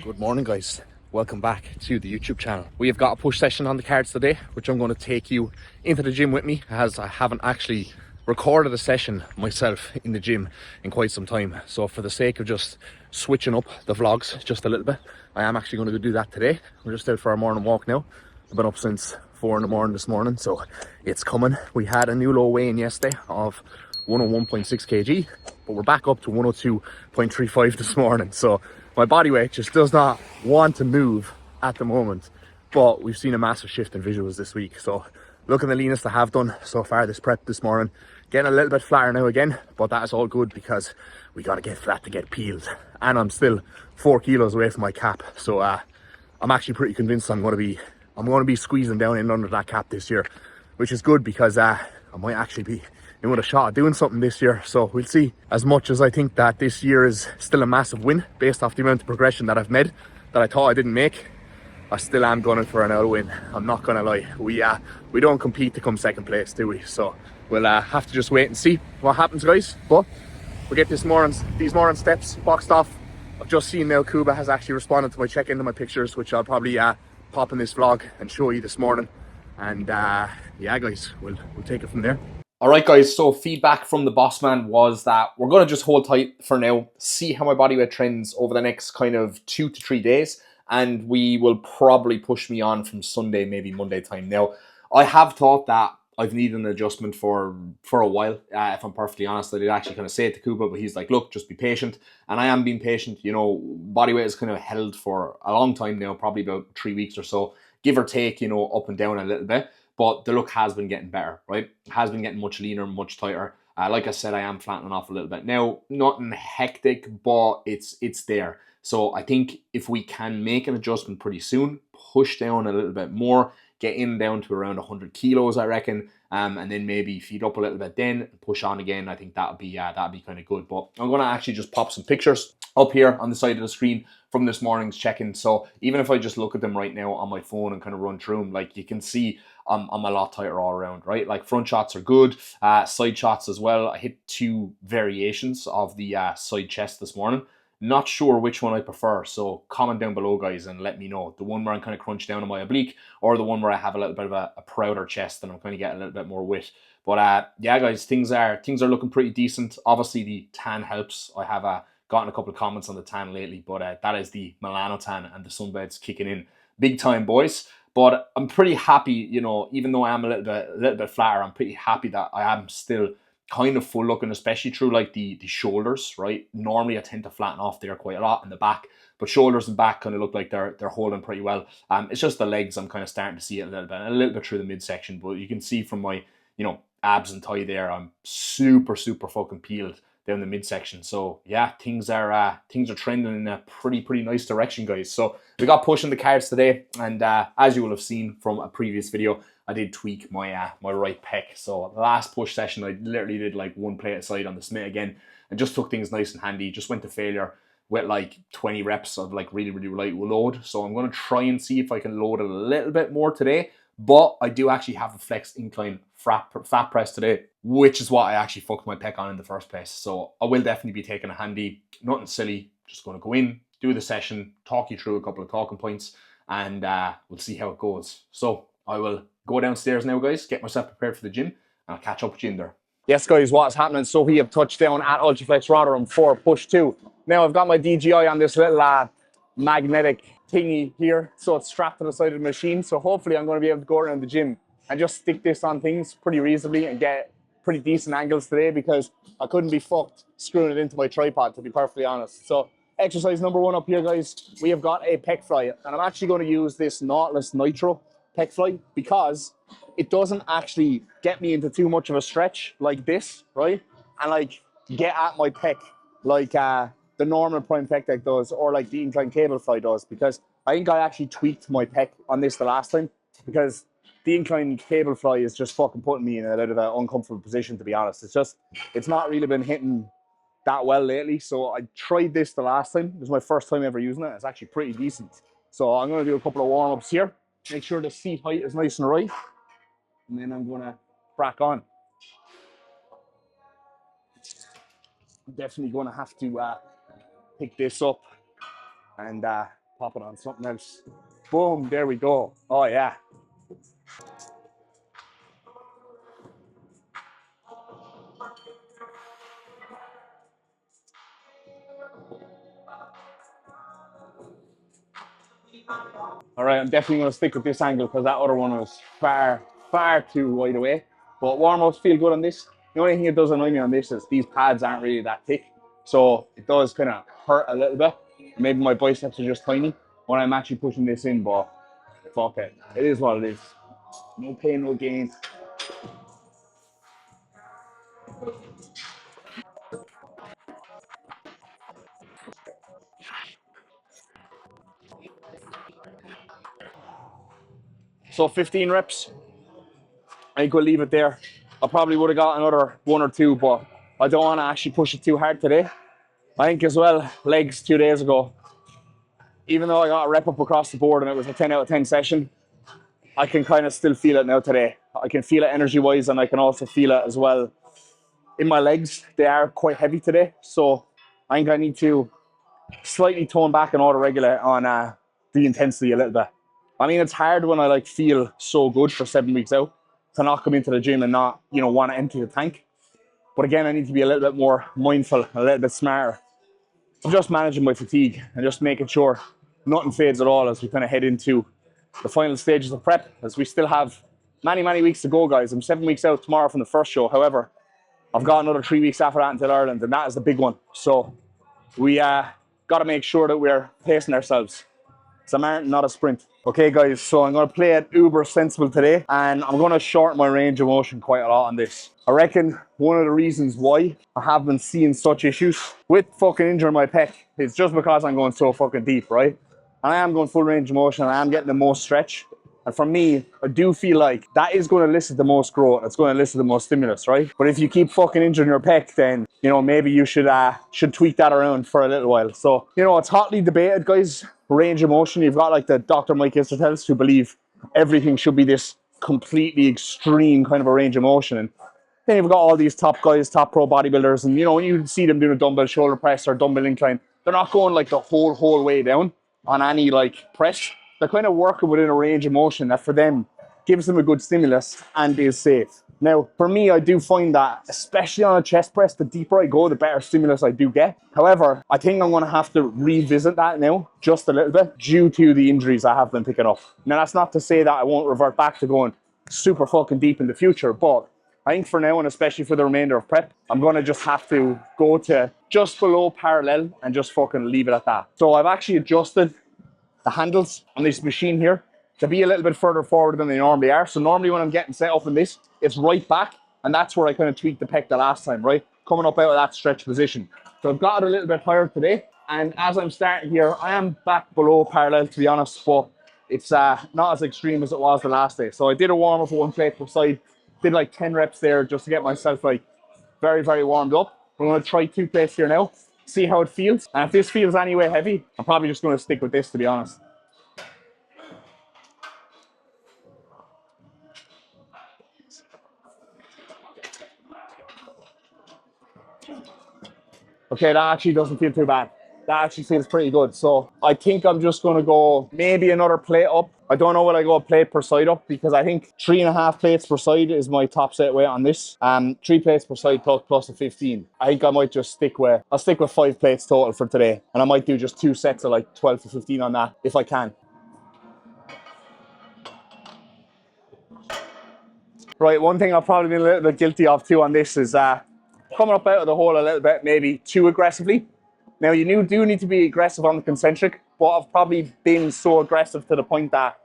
Good morning, guys. Welcome back to the YouTube channel. We have got a push session on the cards today, which I'm going to take you into the gym with me, as I haven't actually recorded a session myself in the gym in quite some time. So for the sake of just switching up the vlogs just a little bit, I am actually going to go do that today. We're just out for our morning walk now. I've been up since 4 in the morning this morning, so it's coming. We had a new low weigh-in yesterday of 101.6 kg, but we're back up to 102.35 this morning. So my body weight just does not want to move at the moment, but we've seen a massive shift in visuals this week. So looking the leanest I have done so far this prep this morning. Getting a little bit flatter now again, but that's all good because we got to get flat to get peeled. And I'm still 4 kilos away from my cap. So I'm actually pretty convinced I'm going to be squeezing down in under that cap this year, which is good because I might actually be in with a shot at doing something this year. So we'll see. As much as I think that this year is still a massive win based off the amount of progression that I've made that I thought I didn't make, I still am gunning for another win. I'm not gonna lie. We don't compete to come second place, do we? So we'll have to just wait and see what happens, guys. But we get these morning steps boxed off. I've just seen now Kuba has actually responded to my check-in to my pictures, which I'll probably pop in this vlog and show you this morning. And yeah, guys, we'll take it from there. All right, guys, so feedback from the boss man was that we're going to just hold tight for now, see how my body weight trends over the next kind of 2 to 3 days, and we will probably push me on from Sunday, maybe Monday time. Now, I have thought that I've needed an adjustment for a while, if I'm perfectly honest. I did actually kind of say it to Kuba, but he's like, look, just be patient. And I am being patient. You know, body weight is kind of held for a long time now, probably about 3 weeks or so, give or take, you know, up and down a little bit. But the look has been getting better, right? It has been getting much leaner, much tighter. Like I said, I am flattening off a little bit. Now, nothing hectic, but it's there. So I think if we can make an adjustment pretty soon, push down a little bit more, get in down to around 100 kilos, I reckon, and then maybe feed up a little bit then, push on again. I think that'd be kind of good. But I'm going to actually just pop some pictures up here on the side of the screen from this morning's check-in. So even if I just look at them right now on my phone and kind of run through them, like you can see I'm a lot tighter all around, right? Like front shots are good, side shots as well. I hit 2 variations of the side chest this morning. Not sure which one I prefer, so comment down below, guys, and let me know. The one where I'm kind of crunched down on my oblique, or the one where I have a little bit of a prouder chest and I'm kind of getting a little bit more width. But yeah, guys, things are looking pretty decent. Obviously, the tan helps. I have gotten a couple of comments on the tan lately, but that is the Milano tan, and the sunbed's kicking in big time, boys. But I'm pretty happy, you know, even though I am a little bit flatter, I'm pretty happy that I am still kind of full looking, especially through like the shoulders, right? Normally I tend to flatten off there quite a lot in the back, but shoulders and back kind of look like they're holding pretty well. It's just the legs I'm kind of starting to see it a little bit through the midsection, but you can see from my, you know, abs and thigh there, I'm super fucking peeled down the midsection. So yeah, things are trending in a pretty nice direction, guys. So we got pushing the cards today, and as you will have seen from a previous video, I did tweak my my right pec. So last push session, I literally did like 1 plate aside on the Smith again, and just took things nice and handy. Just went to failure with like 20 reps of like really light load. So I'm going to try and see if I can load a little bit more today. But I do actually have a flex incline fat press today, which is what I actually fucked my pec on in the first place. So I will definitely be taking a handy, nothing silly, just going to go in, do the session, talk you through a couple of talking points, and we'll see how it goes. So I will go downstairs now, guys, get myself prepared for the gym, and I'll catch up with you in there. Yes, guys, what's happening? So we have touched down at Ultraflex Rotherham for push 2. Now I've got my DJI on this little magnetic thingy here, so it's strapped to the side of the machine. So hopefully I'm going to be able to go around the gym and just stick this on things pretty reasonably and get pretty decent angles today, because I couldn't be fucked screwing it into my tripod, to be perfectly honest. So exercise number 1 up here, guys, we have got a pec fly, and I'm actually going to use this Nautilus Nitro pec fly because it doesn't actually get me into too much of a stretch like this, right? And like get at my pec like the normal prime pec deck does, or like the incline cable fly does, because I think I actually tweaked my pec on this the last time, because the incline cable fly is just fucking putting me in a bit of an uncomfortable position, to be honest. It's not really been hitting that well lately. So I tried this the last time. It was my first time ever using it. It's actually pretty decent. So I'm going to do a couple of warm-ups here. Make sure the seat height is nice and right. And then I'm going to crack on. I'm definitely going to have to pick this up and Pop it on something else. Boom, there we go. Oh yeah. All right, I'm definitely going to stick with this angle because that other one was far too wide away. But warm-ups feel good on this. The only thing that does annoy me on this is these pads aren't really that thick. So it does kind of hurt a little bit. Maybe my biceps are just tiny when I'm actually pushing this in, but fuck it. It is what it is. No pain, no gain. So 15 reps. I think we'll leave it there. I probably would have got another one or two, but I don't want to actually push it too hard today. I think as well, legs 2 days ago, even though I got a rep up across the board and it was a 10 out of 10 session, I can kind of still feel it now today. I can feel it energy-wise, and I can also feel it as well in my legs. They are quite heavy today, so I think I need to slightly tone back and auto-regulate on the intensity a little bit. I mean, it's hard when I like feel so good for 7 weeks out to not come into the gym and not, want to empty the tank. But again, I need to be a little bit more mindful, a little bit smarter. I'm just managing my fatigue and just making sure nothing fades at all as we kind of head into the final stages of prep, as we still have many weeks to go, guys. I'm 7 weeks out tomorrow from the first show. However, I've got another 3 weeks after that until Ireland, and that is the big one. So we got to make sure that we're pacing ourselves. It's a marathon, not a sprint. Okay, guys, so I'm going to play it uber sensible today, and I'm going to shorten my range of motion quite a lot on this. I reckon one of the reasons why I have been seeing such issues with fucking injuring my pec is just because I'm going so fucking deep, right? And I am going full range of motion, and I am getting the most stretch. And for me, I do feel like that is going to elicit the most growth. It's going to elicit the most stimulus, right? But if you keep fucking injuring your pec, then, maybe you should tweak that around for a little while. So, it's hotly debated, guys. Range of motion. You've got like the Dr. Mike Istertels who believe everything should be this completely extreme kind of a range of motion. And then you've got all these top guys, top pro bodybuilders. And, when you see them doing a dumbbell shoulder press or dumbbell incline, they're not going like the whole way down on any like press. They're kind of working within a range of motion that for them gives them a good stimulus and is safe. Now, for me, I do find that, especially on a chest press, the deeper I go, the better stimulus I do get. However, I think I'm going to have to revisit that now just a little bit due to the injuries I have been picking up. Now, that's not to say that I won't revert back to going super fucking deep in the future, but I think for now, and especially for the remainder of prep, I'm going to just have to go to just below parallel and just fucking leave it at that. So I've actually adjusted the handles on this machine here to be a little bit further forward than they normally are. So normally when I'm getting set up in this, it's right back, and that's where I kind of tweaked the pec the last time, right? Coming up out of that stretch position. So I've got it a little bit higher today, and as I'm starting here, I am back below parallel, to be honest, but it's not as extreme as it was the last day. So I did a warm-up for 1 plate per side, did like 10 reps there just to get myself like very warmed up. I'm going to try 2 plates here now, see how it feels. And if this feels anyway heavy, I'm probably just going to stick with this, to be honest. Okay, that actually doesn't feel too bad. That actually feels pretty good. So I think I'm just going to go maybe another plate up. I don't know what I go a plate per side up, because I think 3.5 plates per side is my top set weight on this. 3 plates per side plus a 15. I think I might just I'll stick with 5 plates total for today. And I might do just 2 sets of like 12 to 15 on that if I can. Right, one thing I've probably been a little bit guilty of too on this is coming up out of the hole a little bit, maybe too aggressively. Now, you do need to be aggressive on the concentric, but I've probably been so aggressive to the point that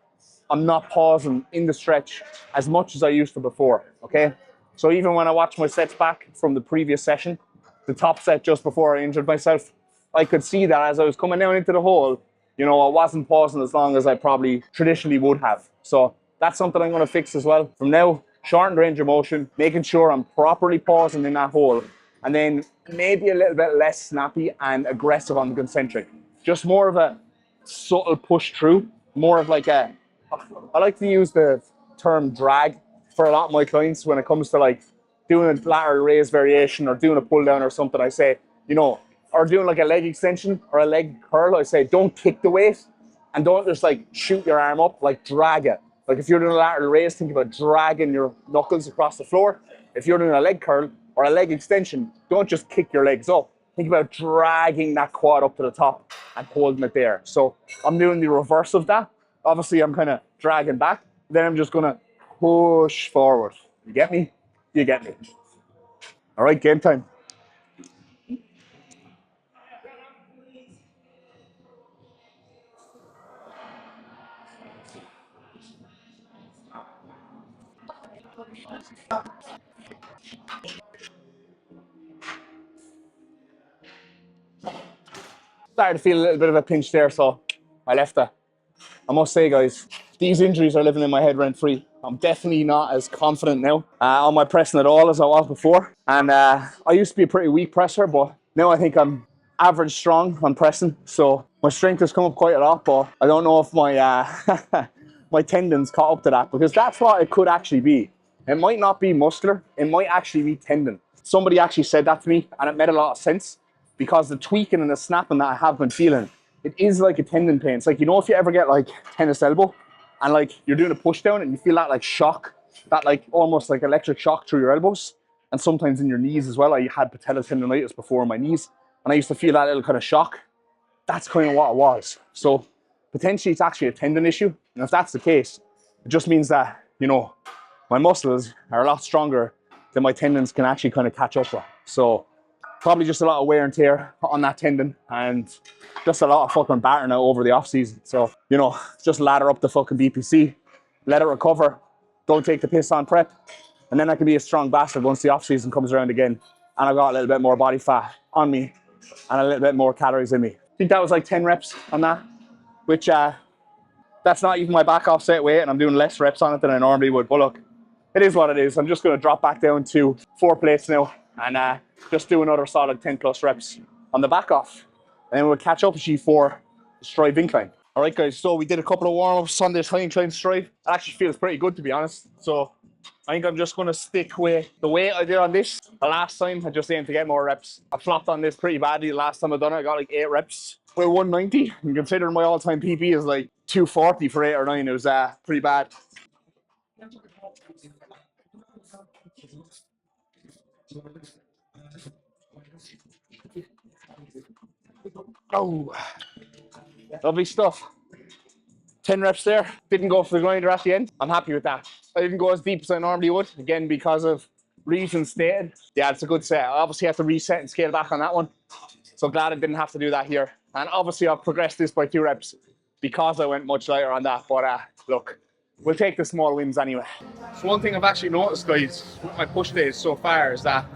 I'm not pausing in the stretch as much as I used to before, okay? So even when I watch my sets back from the previous session, the top set just before I injured myself, I could see that as I was coming down into the hole, I wasn't pausing as long as I probably traditionally would have. So that's something I'm going to fix as well. From now, shortened range of motion, making sure I'm properly pausing in that hole, and then maybe a little bit less snappy and aggressive on the concentric. Just more of a subtle push through, more of like I like to use the term drag for a lot of my clients when it comes to like doing a lateral raise variation or doing a pull down or something. I say, or doing like a leg extension or a leg curl, I say, don't kick the weight, And don't just like shoot your arm up, like drag it. Like if you're doing a lateral raise, think about dragging your knuckles across the floor. If you're doing a leg curl or a leg extension, don't just kick your legs up. Think about dragging that quad up to the top and holding it there. So I'm doing the reverse of that. Obviously, I'm kind of dragging back. Then I'm just going to push forward. You get me? You get me. All right, game time. Started to feel a little bit of a pinch there, so I left it. I must say, guys, these injuries are living in my head rent free. I'm definitely not as confident now on my pressing at all as I was before. And I used to be a pretty weak presser, but now I think I'm average strong on pressing. So my strength has come up quite a lot, but I don't know if my my tendons caught up to that, because that's what it could actually be. It might not be muscular, it might actually be tendon. Somebody actually said that to me, and it made a lot of sense, because the tweaking and the snapping that I have been feeling, it is like a tendon pain. It's like, you know, if you ever get like tennis elbow and like you're doing a push down and you feel that like shock, that like almost like electric shock through your elbows, and sometimes in your knees as well. I had patella tendonitis before in my knees, and I used to feel that little kind of shock. That's kind of what it was. So potentially it's actually a tendon issue. And if that's the case, it just means that, you know, my muscles are a lot stronger than my tendons can actually kind of catch up with. So probably just a lot of wear and tear on that tendon, and just a lot of fucking battering out over the off season. So, you know, just ladder up the fucking BPC, let it recover, don't take the piss on prep, and then I can be a strong bastard once the off season comes around again, and I've got a little bit more body fat on me and a little bit more calories in me. I think that was like 10 reps on that, which that's not even my back offset weight, and I'm doing less reps on it than I normally would. But look, it is what it is. I'm just going to drop back down to 4 plates now, and just do another solid 10 plus reps on the back off. And then we'll catch up with you for the strive incline. All right, guys, so we did a couple of warm-ups on this high incline strive. It actually feels pretty good, to be honest. So I think I'm just going to stick with the weight I did on this. The last time, I just aimed to get more reps. I flopped on this pretty badly. The last time I done it, I got like 8 reps with 190. And considering my all-time PP is like 240 for 8 or 9, it was pretty bad. Oh, lovely stuff. 10 reps there. Didn't go for the grinder at the end. I'm happy with that. I didn't go as deep as I normally would, again, because of reasons stated. Yeah, it's a good set. I obviously have to reset and scale back on that one. So glad I didn't have to do that here. And obviously I've progressed this by 2 reps because I went much lighter on that. But look, we'll take the small wins anyway. So one thing I've actually noticed, guys, with my push days so far is that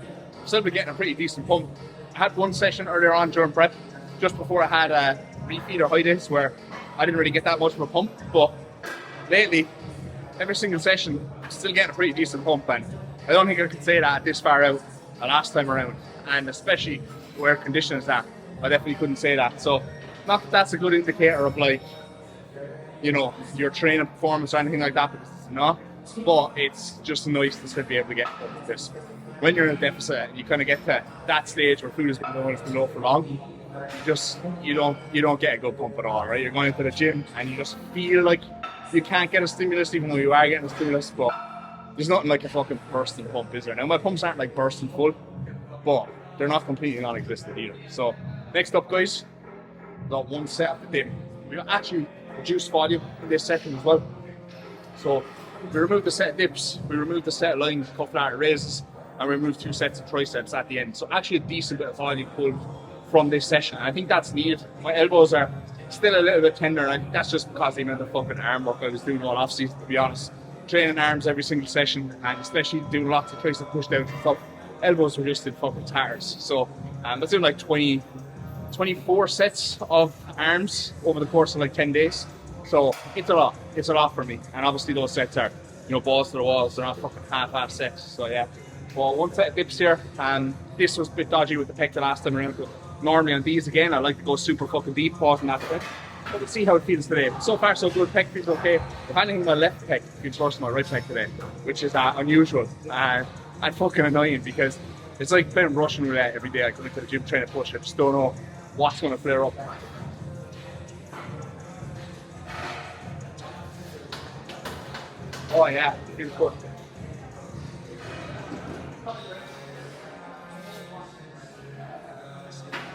I've still been getting a pretty decent pump. I had one session earlier on during prep, just before I had a refeed or high days, where I didn't really get that much of a pump. But lately, every single session, I'm still getting a pretty decent pump. And I don't think I could say that this far out the last time around. And especially where condition is at, I definitely couldn't say that. So not that that's a good indicator of like, you know, your training performance or anything like that, because it's not. But it's just nice to still be able to get up this. When you're in a deficit, you kind of get to that stage where food has been low and it's been low for long. You don't get a good pump at all, right? You're going into the gym and you just feel like you can't get a stimulus, even though you are getting a stimulus. But there's nothing like a fucking bursting pump, is there? Now my pumps aren't like bursting full, but they're not completely non-existent either. So next up, guys, we got 1 set of the dip. We got actually reduced volume in this session as well. So we removed the set of dips, we removed the set of lines, cuff ladder raises, and we removed 2 sets of triceps at the end. So actually a decent bit of volume pulled from this session. And I think that's needed. My elbows are still a little bit tender, and I think that's just because the amount of fucking arm work I was doing all off season, to be honest. Training arms every single session, and especially doing lots of tricep push downs and stuff. Elbows were just in fucking tatters. So I was doing like 24 sets of arms over the course of like 10 days. So it's a lot. It's a lot for me. And obviously those sets are, you know, balls to the walls. They're not fucking half-ass sets. So yeah. Well, 1 set of dips here, and this was a bit dodgy with the pec the last time around. But normally on these again, I like to go super fucking deep, pausing that bit. But we'll see how it feels today. So far so good. Pec feels okay. If anything, my left pec feels worse than my right pec today, which is unusual and fucking annoying, because it's like playing Russian roulette every day. I go into the gym trying to push. I just don't know what's going to flare up. Oh yeah, feels good.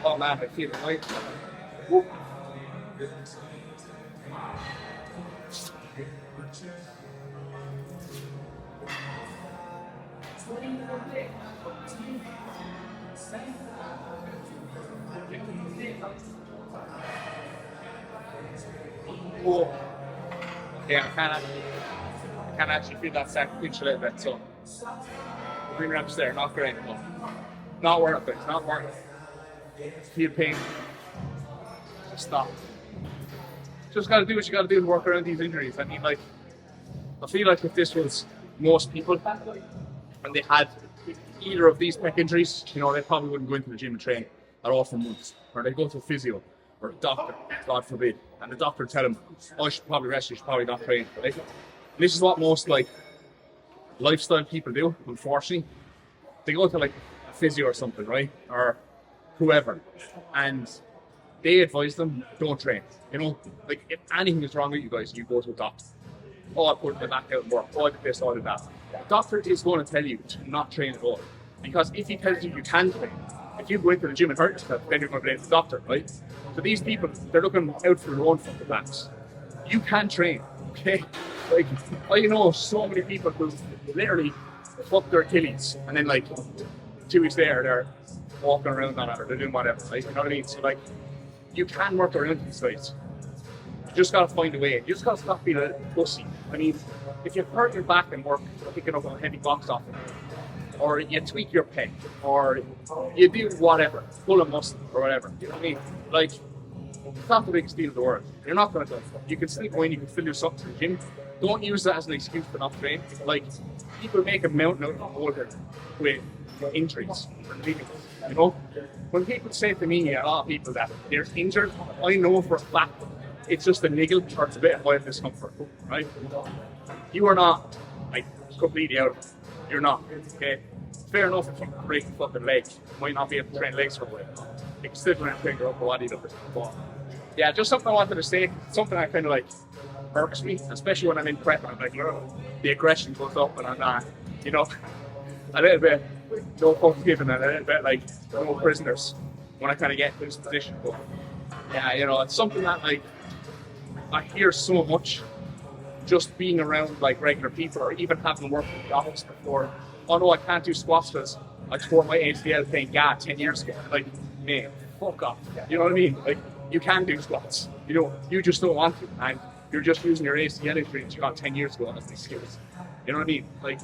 Oh man, I feel it right. Woo. Oh, yeah, I can actually feel that second pinch a little bit. So 3 reps there, not great, but not worth it. It's not worth it. Feel pain. Stop. Just gotta do what you gotta do to work around these injuries. I mean, like, I feel like if this was most people and they had either of these pec injuries, you know, they probably wouldn't go into the gym and train at all for months. Or they'd go to a physio or a doctor, God forbid, and the doctor would tell them, oh, you should probably rest, you should probably not train. Right? This is what most like lifestyle people do, unfortunately. They go to like a physio or something, right? Or whoever. And they advise them, don't train. You know, like if anything is wrong with you guys, you go to a doctor. Oh, I put my back out and work. Oh, I did this, oh, I did that. The doctor is going to tell you to not train at all. Because if he tells you you can train, if you go into the gym and hurt yourself, then you're going to blame the doctor, right? So these people, they're looking out for their own fucking backs. You can train, okay? Like, I know so many people who literally fuck their Achilles and then like 2 weeks later they're walking around on it or they're doing whatever, right? You know what I mean? So like, you can work around these guys. You just gotta find a way. You just gotta stop being a pussy. I mean, if you hurt your back and work picking up a heavy box off it, or you tweak your pec, or you do whatever, pull a muscle or whatever, you know what I mean? Like, it's not the biggest deal in the world. You're not gonna go. You can still go in, you can still do something in the gym. Don't use that as an excuse for not training. Like, people make a mountain out of a molehill with injuries or leaving. You know? When people say to me, a lot of people that they're injured, I know for a fact it's just a niggle or it's a bit of mild discomfort, right? You are not like completely out of it. You're not, okay? Fair enough if you break a fucking leg, you might not be able to train legs for a while. You can still try and train your upper body though. But yeah, just something I wanted to say, something that kind of like irks me, especially when I'm in prep and I'm like, the aggression goes up and I'm not, you know, a little bit no fucks given and a little bit like no prisoners when I kind of get to this position. But yeah, you know, it's something that like I hear so much just being around like regular people or even having worked in the office before. Oh no, I can't do squats because I tore my ACL playing GA 10 years ago. Like, man, fuck off. You know what I mean? Like, you can do squats. You know, you just don't want to. And you're just using your ACL injury that you got 10 years ago as an excuse. You know what I mean? Like,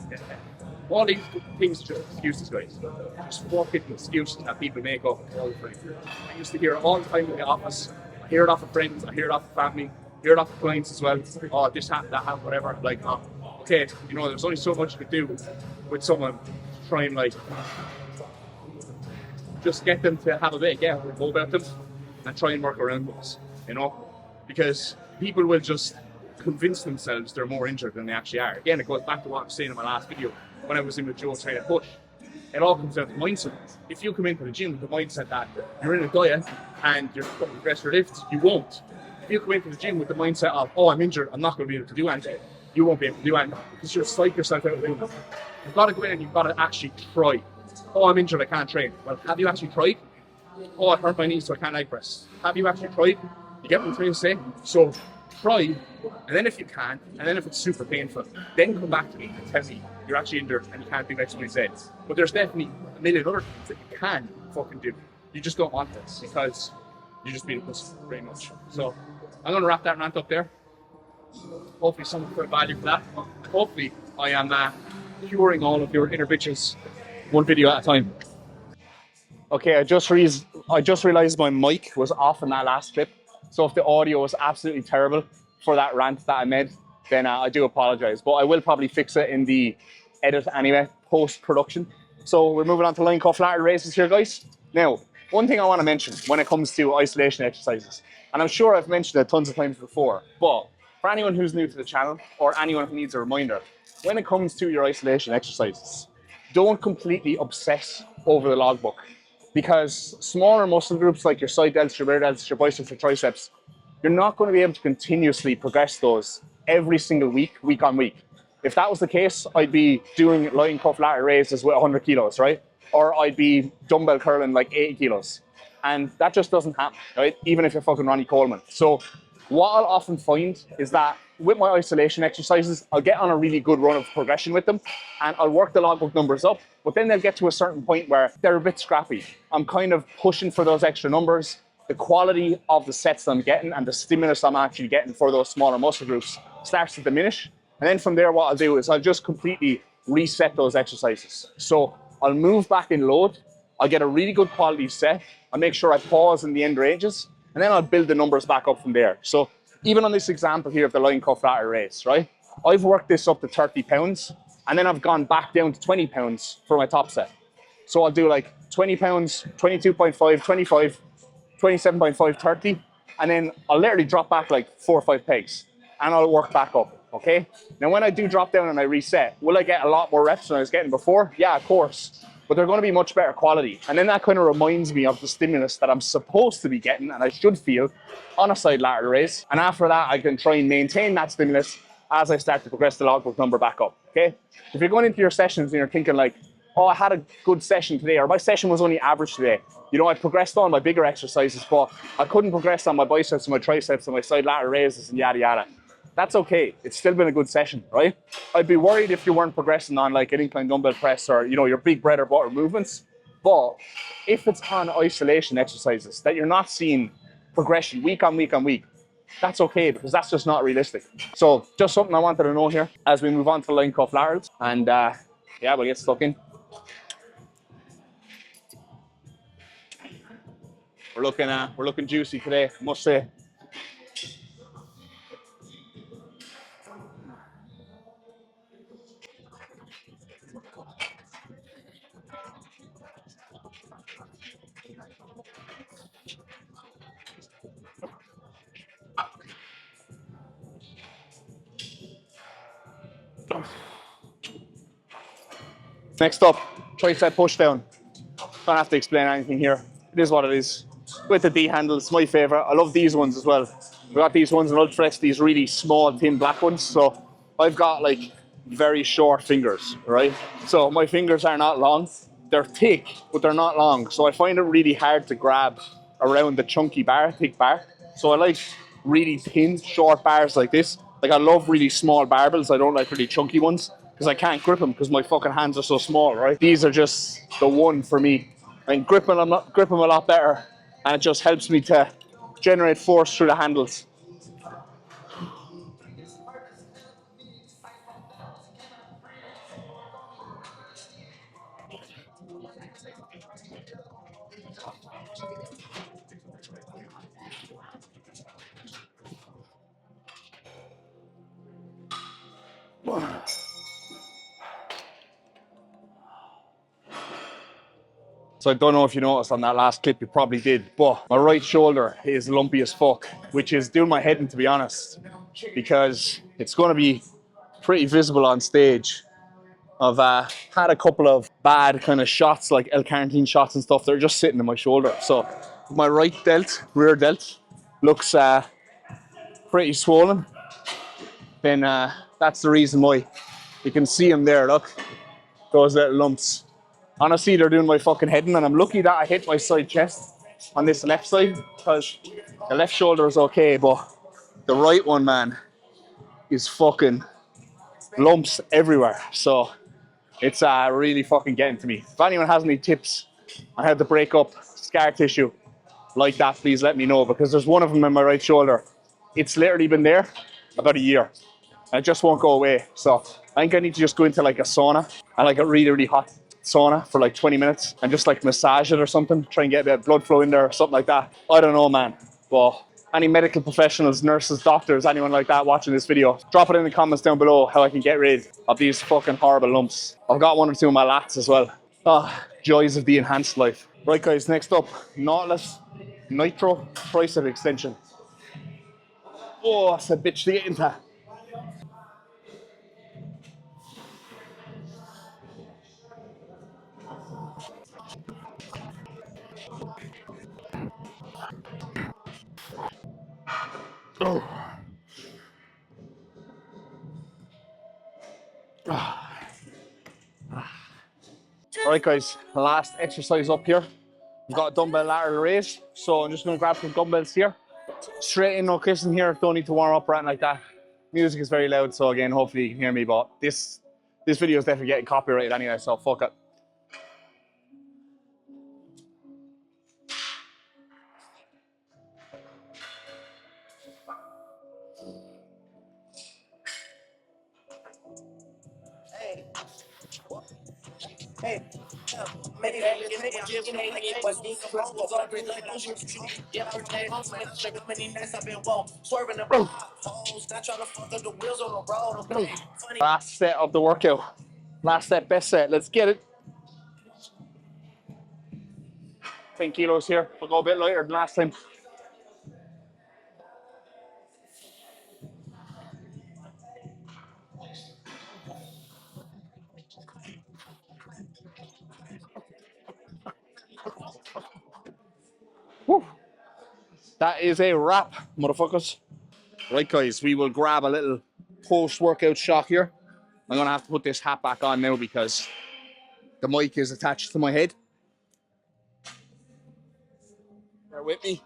all these things are just excuses, guys. Just fucking excuses that people make up all the time. I used to hear it all the time in the office. I hear it off of friends, I hear it off of family, I hear it off of clients as well. Oh, this happened, that happened, whatever. Like, oh, okay, you know, there's only so much you could do with someone to try and like just get them to have a bit, yeah, go about them and try and work around this, you know? Because people will just convince themselves they're more injured than they actually are. Again, it goes back to what I was saying in my last video when I was in with Joe trying to push. It all comes down to mindset. If you come into the gym with the mindset that you're in a diet and you're going to progress your lifts, you won't. If you come into the gym with the mindset of, oh, I'm injured, I'm not going to be able to do anything, you won't be able to do anything because you'll psych yourself out of doing it. You've got to go in and you've got to actually try. Oh, I'm injured, I can't train. Well, have you actually tried? Oh, I hurt my knees, so I can't leg press. Have you actually tried? You get what I'm trying to say? So try, and then if you can, and then if it's super painful, then come back to me and tell me you're actually injured and you can't do X, Y, Z. But there's definitely a million other things that you can fucking do. You just don't want this because you're just being a pussy, pretty much. So I'm going to wrap that rant up there. Hopefully someone put value for that. Hopefully I am curing all of your inner bitches one video at a time. Okay, I just realized my mic was off in that last clip. So if the audio was absolutely terrible for that rant that I made, then I do apologize. But I will probably fix it in the edit anyway, post-production. So we're moving on to line cuff lateral raises here, guys. Now, one thing I want to mention when it comes to isolation exercises, and I'm sure I've mentioned it tons of times before, but for anyone who's new to the channel or anyone who needs a reminder, when it comes to your isolation exercises, don't completely obsess over the logbook. Because smaller muscle groups like your side delts, your rear delts, your biceps, your triceps, you're not going to be able to continuously progress those every single week, week on week. If that was the case, I'd be doing lying cuff lat raises with 100 kilos, right? Or I'd be dumbbell curling like 80 kilos. And that just doesn't happen, right? Even if you're fucking Ronnie Coleman. So what I'll often find is that with my isolation exercises, I'll get on a really good run of progression with them and I'll work the logbook numbers up, but then they'll get to a certain point where they're a bit scrappy. I'm kind of pushing for those extra numbers. The quality of the sets that I'm getting and the stimulus I'm actually getting for those smaller muscle groups starts to diminish. And then from there, what I'll do is I'll just completely reset those exercises. So I'll move back in load. I'll get a really good quality set. I'll make sure I pause in the end ranges, and then I'll build the numbers back up from there. So even on this example here of the line cuff lat raise, right? I've worked this up to 30 pounds, and then I've gone back down to 20 pounds for my top set. So I'll do like 20 pounds, 22.5, 25, 27.5, 30, and then I'll literally drop back like 4 or 5 pegs, and I'll work back up, okay? Now when I do drop down and I reset, will I get a lot more reps than I was getting before? Yeah, of course. But they're going to be much better quality. And then that kind of reminds me of the stimulus that I'm supposed to be getting and I should feel on a side lateral raise. And after that, I can try and maintain that stimulus as I start to progress the logbook number back up, okay? If you're going into your sessions and you're thinking like, oh, I had a good session today, or my session was only average today. You know, I progressed on my bigger exercises, but I couldn't progress on my biceps and my triceps and my side lateral raises and yada yada. That's okay. It's still been a good session, right? I'd be worried if you weren't progressing on like an incline dumbbell press or, you know, your big bread or butter movements. But if it's on isolation exercises that you're not seeing progression week on week on week, that's okay because that's just not realistic. So just something I wanted to know here as we move on to line cuff laterals. And yeah, we'll get stuck in. We're looking juicy today, I must say. Next up, tricep push down. Don't have to explain anything here. It is what it is. With the D handles, my favorite. I love these ones as well. We got these ones in Ultrex, these really small, thin black ones. So I've got like very short fingers, right? So my fingers are not long. They're thick, but they're not long. So I find it really hard to grab around the chunky bar, thick bar. So I like really thin, short bars like this. Like I love really small barbells. I don't like really chunky ones because I can't grip them because my fucking hands are so small, right? These are just the one for me. I can grip them a lot better, and it just helps me to generate force through the handles. So I don't know if you noticed on that last clip, you probably did, but my right shoulder is lumpy as fuck, which is doing my head in, to be honest, because it's going to be pretty visible on stage. I've had a couple of bad kind of shots, like L-carnitine shots and stuff, that are just sitting in my shoulder. So my right delt, rear delt, looks pretty swollen. Then that's the reason why. You can see them there, look, those little lumps. Honestly, they're doing my fucking head in, and I'm lucky that I hit my side chest on this left side, because the left shoulder is okay, but the right one, man, is fucking lumps everywhere. So it's really fucking getting to me. If anyone has any tips on how to break up scar tissue like that, please let me know, because there's one of them in my right shoulder. It's literally been there about a year, and it just won't go away. So I think I need to just go into like a sauna, and like a really, really hot sauna for like 20 minutes and just like massage it or something, try and get a bit of blood flow in there or something like that. I don't know, man. But any medical professionals, nurses, doctors, anyone like that watching this video, drop it in the comments down below how I can get rid of these fucking horrible lumps. I've got one or two in my lats as well. Joys of the enhanced life. Right guys, next up, Nautilus Nitro Tricep Extension. Oh, that's a bitch to get into. Oh. Alright guys, last exercise up here. We've got a dumbbell lateral raise, so I'm just going to grab some dumbbells here. Straight in, no kissing here, don't need to warm up or anything like that. Music is very loud, so again, hopefully you can hear me, but this video is definitely getting copyrighted anyway, so fuck it. Last set of the workout. Last set, best set. Let's get it. 10 kilos here. We'll go a bit lighter than last time. Woo. That is a wrap, motherfuckers. Right, guys, we will grab a little post-workout shot here. I'm going to have to put this hat back on now because the mic is attached to my head. Bear with me.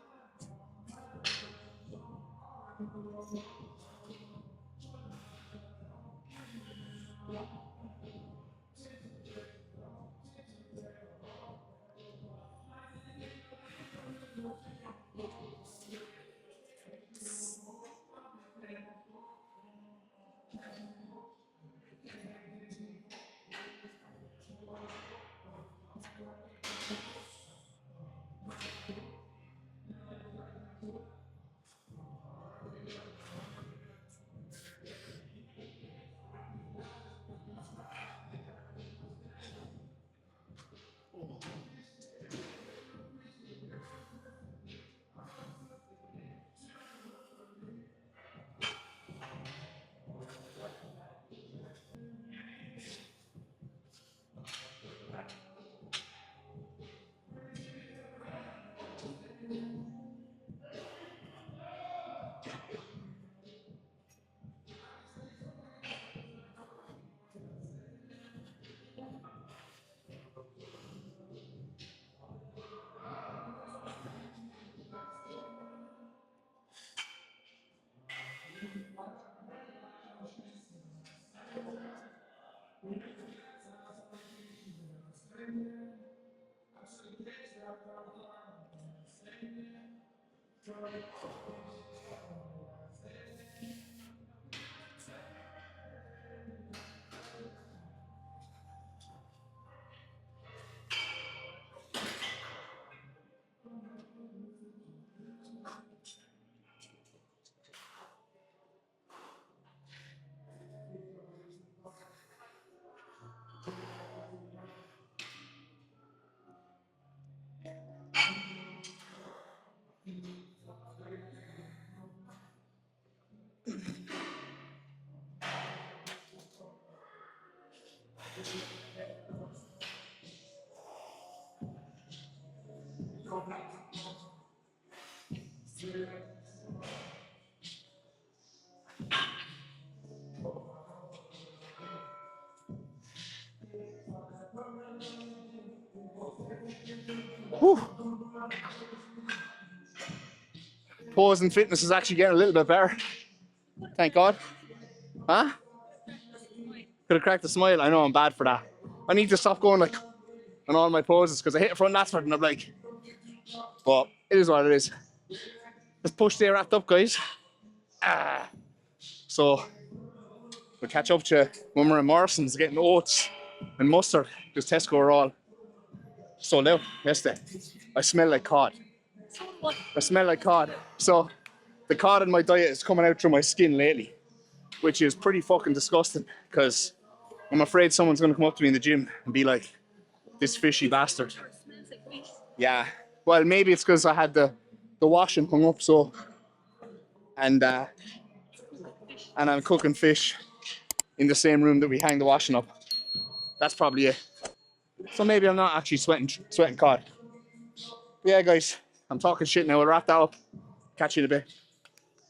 Whew. Pause and fitness is actually getting a little bit better. Thank God. Huh? Could have cracked a smile. I know I'm bad for that. I need to stop going like on all my poses because I hit a front last and I'm like, but it is what it is. Let's push day wrapped up, guys. So we'll catch up to you when we're in Morrison's getting oats and mustard because Tesco are all sold out yesterday. I smell like cod. I smell like cod. So the cod in my diet is coming out through my skin lately, which is pretty fucking disgusting because I'm afraid someone's going to come up to me in the gym and be like, this fishy bastard. Yeah. Well, maybe it's because I had the washing hung up, so, and I'm cooking fish in the same room that we hang the washing up. That's probably it. So maybe I'm not actually sweating cod. But yeah, guys, I'm talking shit now. We'll wrap that up. Catch you in a bit.